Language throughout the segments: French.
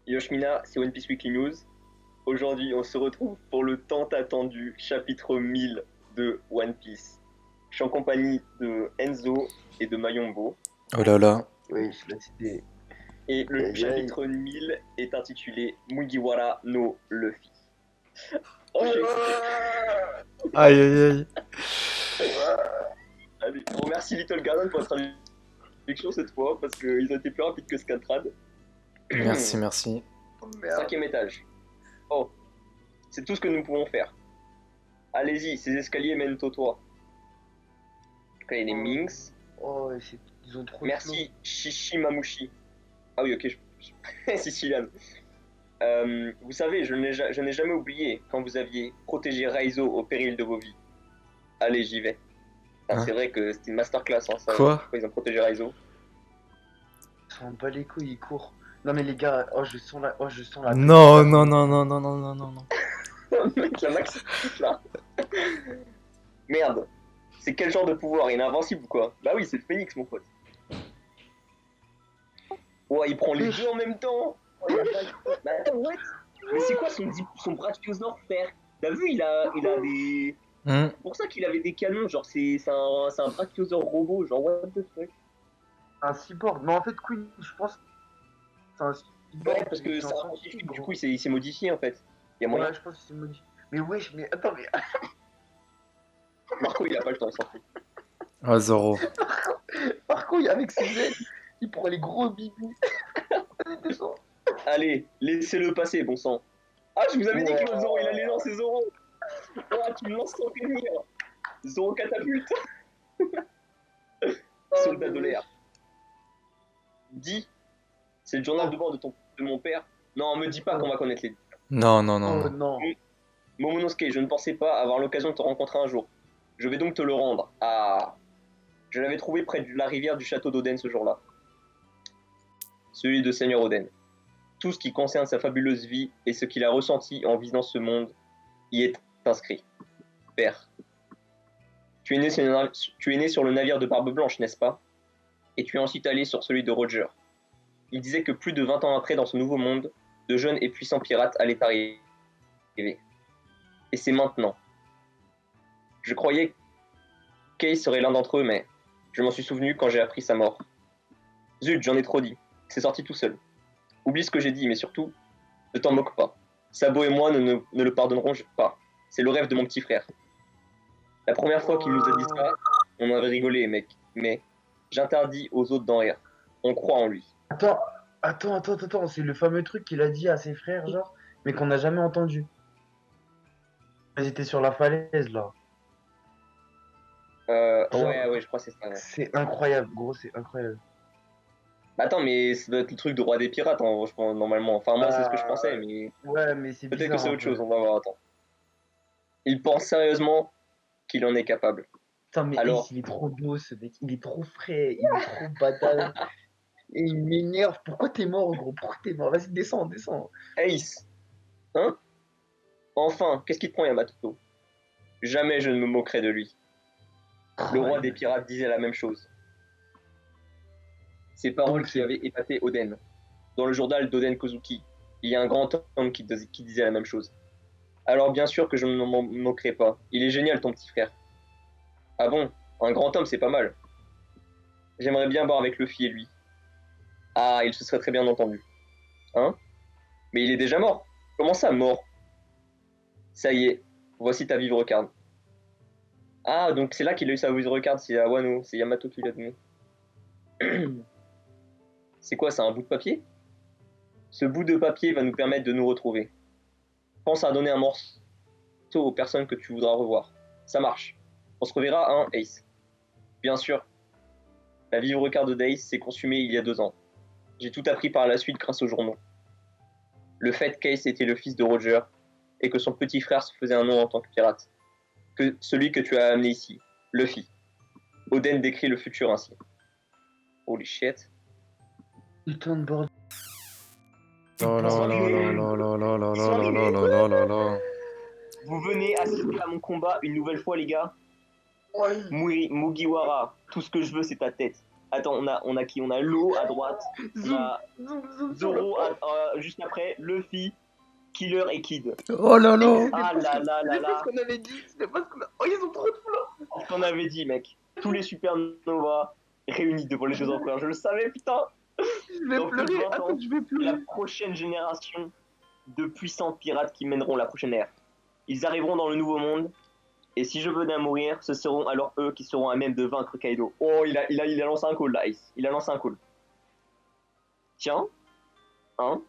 Yoshmina, c'est One Piece Weekly News. Aujourd'hui, on se retrouve pour le tant attendu chapitre 1000 de One Piece. Je suis en compagnie de Enzo et de Mayombo. Oh là là. Oui, je l'ai cité. Et le Aïe, aïe. chapitre 1000 est intitulé Mugiwara no Luffy. Oh, j'ai écouté. Aïe aïe aïe. Allez, on remercie Little Garden pour la traduction cette fois parce qu'ils ont été plus rapides que Scantrad. Merci, merci. Oh, merde. Cinquième étage. Oh, c'est tout ce que nous pouvons faire. Allez-y, ces escaliers mènent au toit. Ok, il y a des Minx. Oh, ils ont trop de Merci Shishimamushi. Ah oui, ok, Sicilian. Vous savez, je n'ai jamais oublié quand vous aviez protégé Raizo au péril de vos vies. Allez, j'y vais. Ah, Hein? c'est vrai que c'était une masterclass, hein, ça. Quoi? Quand ils ont protégé Raizo. flots. Ils s'en bat les couilles, ils courent. Non mais les gars, oh je sens la Non, non, non, non, non, non, non, non, non. Mec, la max là. Merde. C'est quel genre de pouvoir? Il est invincible ou quoi? Bah oui, c'est le phénix, mon pote. Ouais, il prend les deux en même temps. Oh, il a pas... Bah attends, what? Mais c'est quoi son Brachiosaur, frère? T'as vu, il a des... Hmm. C'est pour ça qu'il avait des canons, genre c'est un Brachiosaur robot, genre what the fuck? un cyborg. Mais en fait, Queen, je pense que c'est un cyborg. Ouais, parce que qui est c'est un en scientifique, gros. du coup il s'est modifié en fait. Il y a moyen. Ouais, je pense que c'est modifié. Mais wesh, mais attends, mais Marco il a pas le temps, il s'en fout. Oh, Zoro. par contre, avec ses ailes, il prend les gros bibis. Descends. Allez, laissez-le passer, bon sang. Ah, je vous avais dit que le Zoro il allait lancer Zoro. Oh, tu me lances sans prévenir. Zoro catapulte. Soldat de l'air. Dis, c'est le journal de bord de mon père. Non, me dis pas qu'on va connaître les. Non, non, non, Oh non. non. Momonosuke, je ne pensais pas avoir l'occasion de te rencontrer un jour. Je vais donc te le rendre. Ah, je l'avais trouvé près de la rivière du château d'Oden ce jour-là. Celui de Seigneur Oden. Tout ce qui concerne sa fabuleuse vie et ce qu'il a ressenti en visitant ce monde y est inscrit. Père, tu es né sur le navire de Barbe Blanche, n'est-ce pas? Et tu es ensuite allé sur celui de Roger. Il disait que plus de 20 ans après, dans ce nouveau monde, de jeunes et puissants pirates allaient arriver. Et c'est maintenant. Je croyais qu'Ace serait l'un d'entre eux, mais je m'en suis souvenu quand j'ai appris sa mort. Zut, j'en ai trop dit. C'est sorti tout seul. Oublie ce que j'ai dit, mais surtout, ne t'en moque pas. Sabo et moi ne le pardonnerons pas. C'est le rêve de mon petit frère. La première fois qu'il nous a dit ça, on avait rigolé, mec. Mais j'interdis aux autres d'en rire. On croit en lui. Attends, c'est le fameux truc qu'il a dit à ses frères, genre, mais qu'on n'a jamais entendu. Ils étaient sur la falaise, là. Ouais, je crois que c'est ça. Ouais. C'est incroyable, gros, c'est incroyable. Attends, mais ça doit être le truc de roi des pirates, hein, je pense, normalement. Enfin, moi, c'est ce que je pensais, mais Ouais, mais c'est peut-être bizarre. que c'est un autre peu. chose. On va voir, attends. Il pense sérieusement qu'il en est capable. Putain, mais Alors, Ace, il est trop beau, ce mec. Il est trop frais, il est trop badass. Et il m'énerve. Pourquoi t'es mort, gros? Pourquoi t'es mort? Vas-y, descends, descends. Ace, hein? Enfin, qu'est-ce qui te prend, Yamato? Jamais je ne me moquerai de lui. Le roi des pirates disait la même chose. Ces paroles Donc, qui avaient épaté Oden. Dans le journal d'Oden Kozuki, il y a un grand homme qui disait la même chose. Alors bien sûr que je ne m'en moquerai pas. Il est génial ton petit frère. Ah bon? Un grand homme c'est pas mal. J'aimerais bien boire avec Luffy et lui. Ah, il se serait très bien entendu. Hein? Mais il est déjà mort. Comment ça, mort? Ça y est, voici ta vivre card. Ah, donc c'est là qu'il a eu sa vivre card, c'est à Wano, c'est Yamato qui l'a donné. C'est quoi, c'est un bout de papier? Ce bout de papier va nous permettre de nous retrouver. Pense à donner un morceau aux personnes que tu voudras revoir. Ça marche. On se reverra, hein, Ace? Bien sûr. La vivre card d'Ace s'est consumée il y a 2 ans. J'ai tout appris par la suite grâce aux journaux. Le fait qu'Ace était le fils de Roger et que son petit frère se faisait un nom en tant que pirate. Que celui que tu as amené ici, Luffy. Oden décrit le futur ainsi. Holy shit. putain de bordel. Oh là là là là là là là là là là là là là. Vous venez assister à mon combat une nouvelle fois, les gars? Ouais. Mugiwara, tout ce que je veux, c'est ta tête. Attends, on a qui? On a Law à droite. On Zoom, a zoom sur le Zoro point. juste après. Luffy, Killer et Kid. Oh là là. Ah là là là C'était pas là. ce qu'on avait dit. C'était pas ce qu'on a... Oh, ils ont trop de flow. Ce qu'on avait dit, mec. Tous les supernovas réunis devant les Jeux Empereurs. Je le savais, putain. Je vais Dans plus de pleurer. 20 ans, Attends, je vais c'est la pleurer. prochaine génération de puissants pirates qui mèneront la prochaine ère. Ils arriveront dans le nouveau monde. Et si je venais à mourir, ce seront alors eux qui seront à même de vaincre Kaido. Oh, il a lancé un call là, Ice. Il a lancé un call. Tiens. Hein?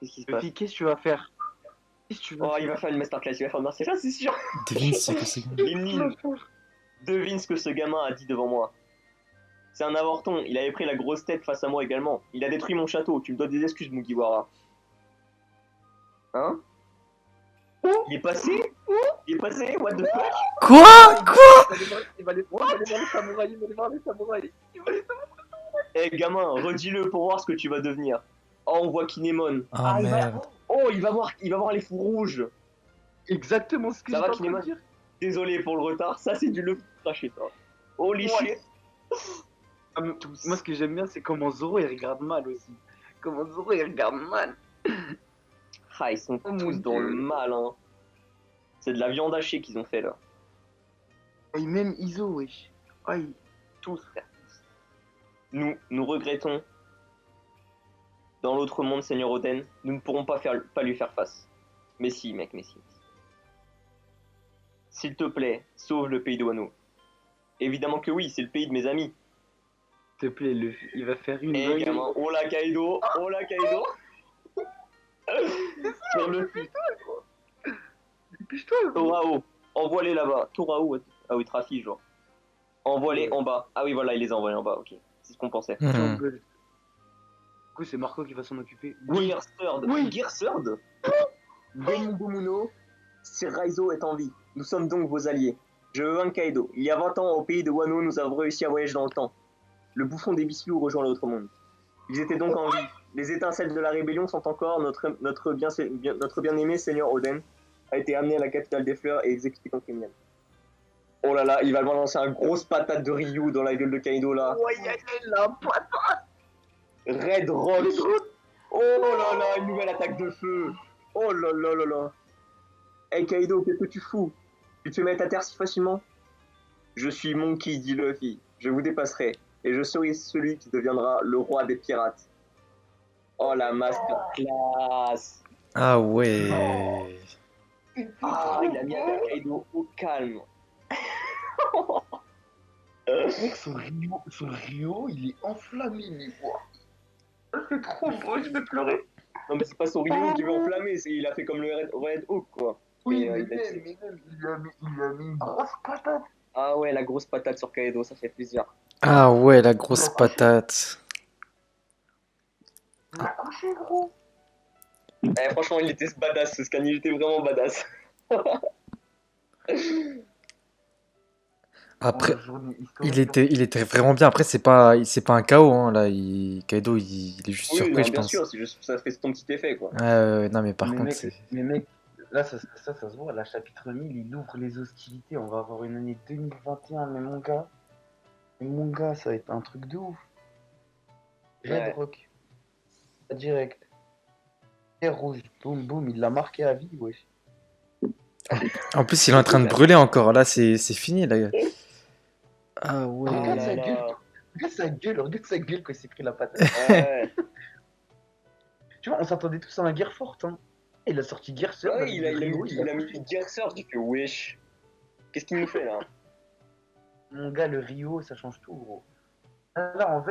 Qu'est-ce qui se passe? Luffy, qu'est-ce que tu vas faire? Qu'est-ce que tu vas Oh, faire? il va faire une masterclass, il va faire une masterclass, c'est sûr. Devine c'est que c'est. Limine, devine ce que ce gamin a dit devant moi. C'est un avorton, il avait pris la grosse tête face à moi également. Il a détruit mon château, tu me dois des excuses, Mugiwara. Hein? Il est passé? Il est passé? What the fuck? Quoi? Il va aller voir les samouraïs. Il va aller voir les samouraïs. Eh gamin, redis-le pour voir ce que tu vas devenir. Oh, on voit Kinemon. Ah il va... merde. Oh, il va voir les fous rouges. Exactement ce que Ça je va, t'en train de Kinemon? dire. Désolé pour le retard, ça c'est du Luffy craché, ça. Holy shit. Moi, ce que j'aime bien, c'est comment Zoro il regarde mal aussi. Comment Zoro il regarde mal. Ah, ils sont Oh mon tous dans Dieu. le mal, hein. C'est de la viande hachée qu'ils ont fait là. Et même Iso, wesh. Aïe. Tous, frère. Nous regrettons. Dans l'autre monde, Seigneur Oden, nous ne pourrons pas lui faire face. Mais si, mec, mais si. S'il te plaît, sauve le pays de Wano. Évidemment que oui, c'est le pays de mes amis. S'il te plaît, Luffy, il va faire une Eh dinguerie. gamin, oh la Kaido, oh la Kaido. Sur le Dépêche-toi, gros. Torao, envoie-les là-bas. Torao, ah oui, Trafi, genre. Envoie-les en bas. Ah oui, voilà, il les a envoyés en bas, ok. C'est ce qu'on pensait. Mhm. Du coup, c'est Marco qui va s'en occuper. Gear Third. Oui. Gear Third. Gomu Gomuno, Sir Raizo est en vie. Nous sommes donc vos alliés. Je veux vaincre Kaido. Il y a 20 ans, au pays de Wano, nous avons réussi à voyager dans le temps. Le bouffon des Biscuits rejoint l'autre monde. Ils étaient donc en vie. Les étincelles de la rébellion sont encore notre bien-aimé Seigneur Oden a été amené à la capitale des fleurs et exécuté comme criminel. Oh là là, il va balancer un grosse patate de Ryu dans la gueule de Kaido là. Ouais, la patate. Red Rock. Oh là là, une nouvelle attaque de feu. Oh là là là là. Hey Kaido, qu'est-ce que tu fous? Tu te mets à terre si facilement? Je suis Monkey, dit Luffy. Je vous dépasserai. Et je serai celui qui deviendra le roi des pirates. Oh la masterclass. Ah ouais. Ah, il a mis Kaido au calme. Mec, son Rio, il est enflammé, mais quoi. C'est trop beau, je vais pleurer. Non mais c'est pas son Ryu qui veut enflammer, il a fait comme le Red Hawk quoi. Oui, Mais, mais même, il a mis une grosse patate. Ah ouais, la grosse patate sur Kaido, ça fait plaisir. Ah ouais, la grosse patate. Il a couché, gros. Eh, franchement, il était badass, ce scan, il était vraiment badass. Après, il était vraiment bien. Après, c'est pas un KO, hein, là. Kaido, il est juste Oui, surpris, non, je bien pense. sûr, c'est juste, ça fait ton petit effet quoi. Non, mais par Mais contre, mec, c'est. mais mec, là, ça se voit, la chapitre 1000, il ouvre les hostilités. On va avoir une année 2021, mais mon gars, ça va être un truc de ouf. Red Ouais. Rock, direct. Terre rouge, boum boum, il l'a marqué à vie, wesh. En plus, il est en train de brûler encore. Là, c'est fini, là. Ah ouais. Regarde là sa là. gueule, regarde sa gueule quand il s'est pris la patate. Ouais. Tu vois, on s'attendait tous à un guerre forte, hein. Il a sorti guerre seul. Ouais, il a mis Gear Surge, j'ai fait wesh. Qu'est-ce qu'il nous fait là? Mon gars, le Rio, ça change tout, gros. Là,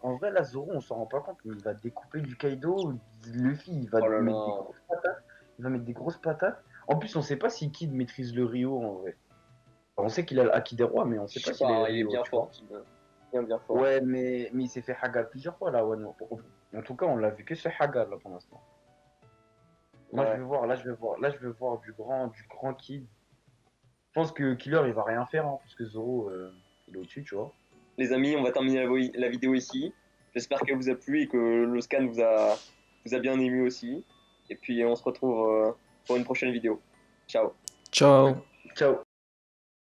en vrai, là, Zoro, on s'en rend pas compte, mais il va découper du Kaido. Luffy, il va Oh là mettre là. des grosses patates. Il va mettre des grosses patates. En plus, on sait pas si Kid maîtrise le Rio, en vrai. On sait qu'il a le Haki des rois, mais on sait Je pas sais s'il pas, est il est Rio, bien tu vois. fort. Bien fort. Ouais, mais il s'est fait Haga plusieurs fois, là, ouais. En tout cas, on l'a vu que ce Haga, là, pour l'instant. Moi, Ouais. je veux voir du grand Kid. Je pense que Killer, il va rien faire, hein, parce que Zoro, il est au-dessus, tu vois. Les amis, on va terminer la vidéo ici. J'espère qu'elle vous a plu et que le scan vous a bien ému aussi. Et puis on se retrouve pour une prochaine vidéo. Ciao. Ciao. Ciao.